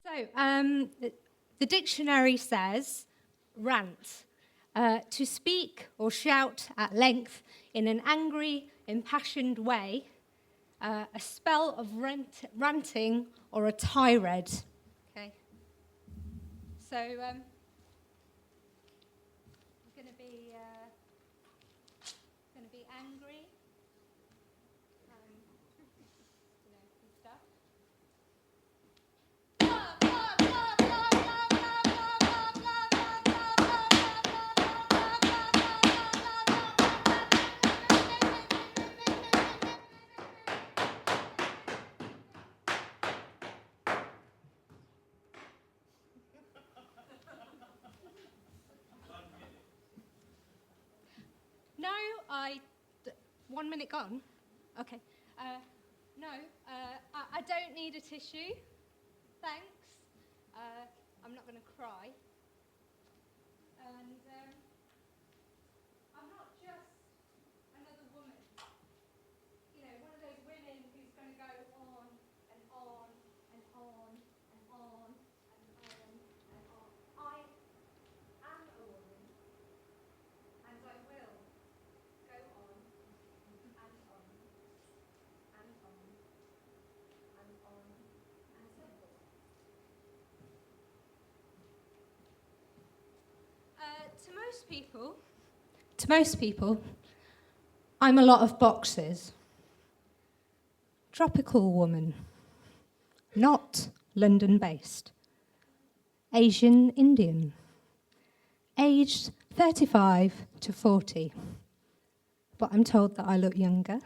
So, the dictionary says rant, to speak or shout at length in an angry, impassioned way, a spell of ranting or a tirade. Okay. So, I'm going to be angry, and stuff. No, 1 minute gone? Okay. No, I don't need a tissue. Thanks. I'm not going to cry. And I'm not just another woman. One of those women who's going to go on and on and on and on and on and on. I am a woman, and I will go on and on and on and on and so forth. To most people, I'm a lot of boxes. Tropical woman, not London-based. Asian Indian, aged 35 to 40. But I'm told that I look younger.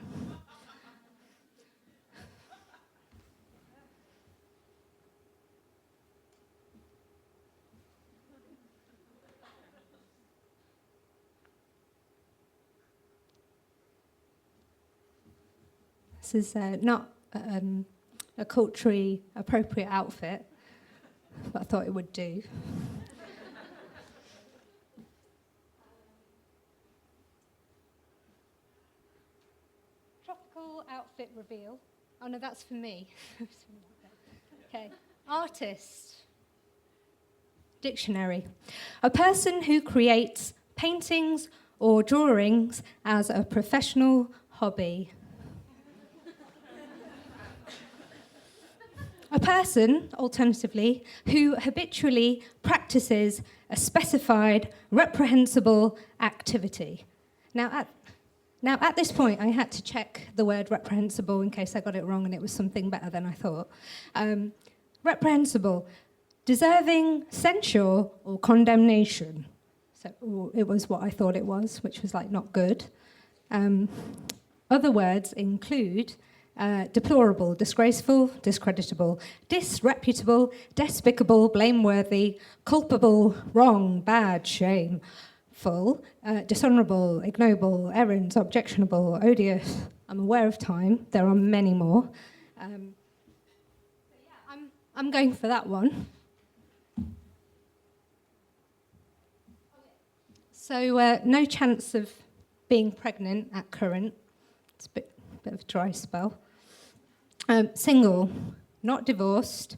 This is not a culturally appropriate outfit, but I thought it would do. Tropical outfit reveal. Oh no, that's for me. Okay. Artist. Dictionary. A person who creates paintings or drawings as a professional hobby. A person, alternatively, who habitually practices a specified, reprehensible activity. Now, at this point, I had to check the word reprehensible in case I got it wrong and it was something better than I thought. Reprehensible, deserving censure or condemnation. So it was what I thought it was, which was like not good. Other words include deplorable, disgraceful, discreditable, disreputable, despicable, blameworthy, culpable, wrong, bad, shameful, dishonourable, ignoble, errant, objectionable, odious. I'm aware of time. There are many more. I'm going for that one. So no chance of being pregnant at current. It's a bit of a dry spell. Single, not divorced,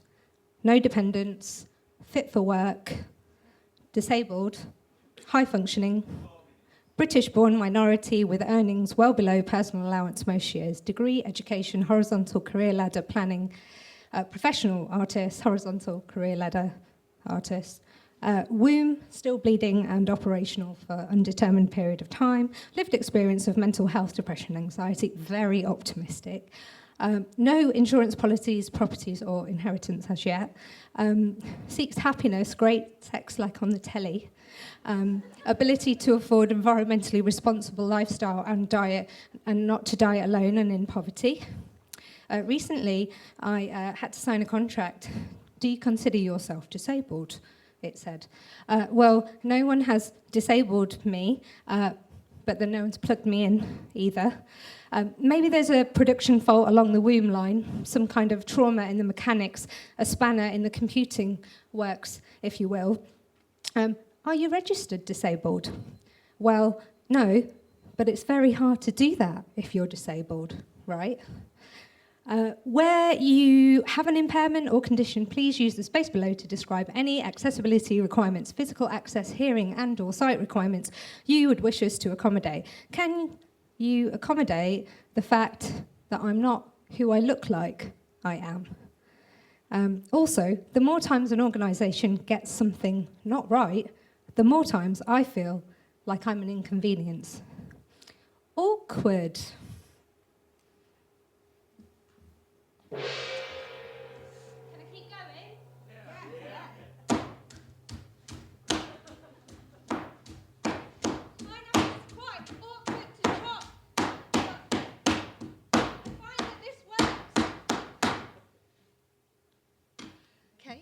no dependents, fit for work, disabled, high functioning, British-born minority with earnings well below personal allowance most years, degree, education, horizontal career ladder planning, professional artist, horizontal career ladder artist, womb still bleeding and operational for undetermined period of time, lived experience of mental health, depression, anxiety, very optimistic, no insurance policies, properties or inheritance as yet, seeks happiness, great sex like on the telly, ability to afford environmentally responsible lifestyle and diet and not to die alone and in poverty. Recently, I had to sign a contract. Do you consider yourself disabled? It said. Well, no one has disabled me, but then no one's plugged me in either. Maybe there's a production fault along the womb line, some kind of trauma in the mechanics, a spanner in the computing works, if you will. Are you registered disabled? Well, no, but it's very hard to do that if you're disabled, right? Where you have an impairment or condition, please use the space below to describe any accessibility requirements, physical access, hearing and or sight requirements you would wish us to accommodate. Can you accommodate the fact that I'm not who I look like I am? Also, the more times an organisation gets something not right, the more times I feel like I'm an inconvenience. Awkward. Can I keep going? Yeah. I know it's quite awkward to chop, but I find that this works. Okay.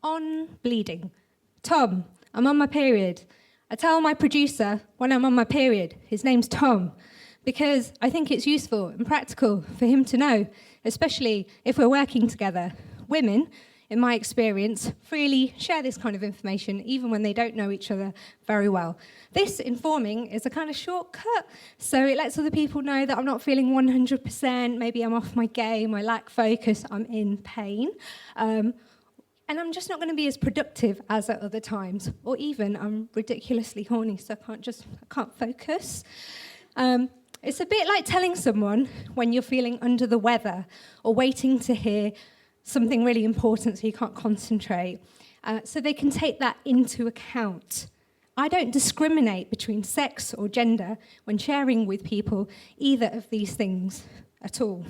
On bleeding. Tom, I'm on my period. I tell my producer when I'm on my period, his name's Tom, because I think it's useful and practical for him to know, especially if we're working together. Women, in my experience, freely share this kind of information even when they don't know each other very well. This informing is a kind of shortcut, so it lets other people know that I'm not feeling 100%, maybe I'm off my game, I lack focus, I'm in pain. And I'm just not going to be as productive as at other times, or even I'm ridiculously horny, so I can't focus. It's a bit like telling someone when you're feeling under the weather or waiting to hear something really important so you can't concentrate, so they can take that into account. I don't discriminate between sex or gender when sharing with people either of these things at all.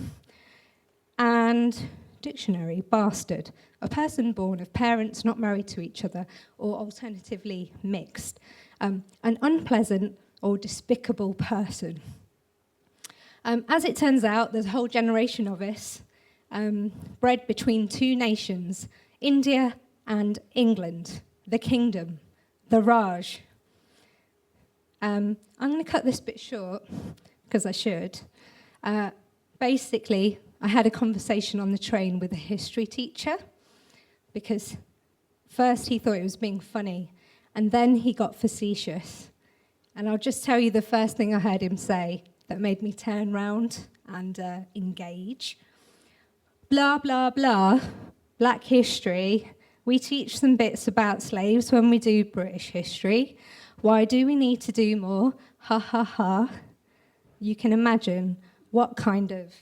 And dictionary, bastard, a person born of parents not married to each other or alternatively mixed, an unpleasant or despicable person. As it turns out, there's a whole generation of us bred between two nations, India and England, the kingdom, the Raj. I'm going to cut this bit short, because I should. Basically, I had a conversation on the train with a history teacher, because first he thought it was being funny, and then he got facetious. And I'll just tell you the first thing I heard him say that made me turn round and engage. Blah, blah, blah, Black history. We teach some bits about slaves when we do British history. Why do we need to do more? Ha, ha, ha. You can imagine what kind of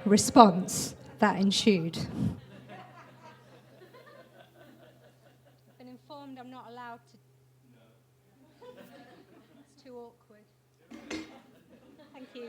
response that ensued. I've been informed I'm not allowed to. No. It's too awkward. Thank you.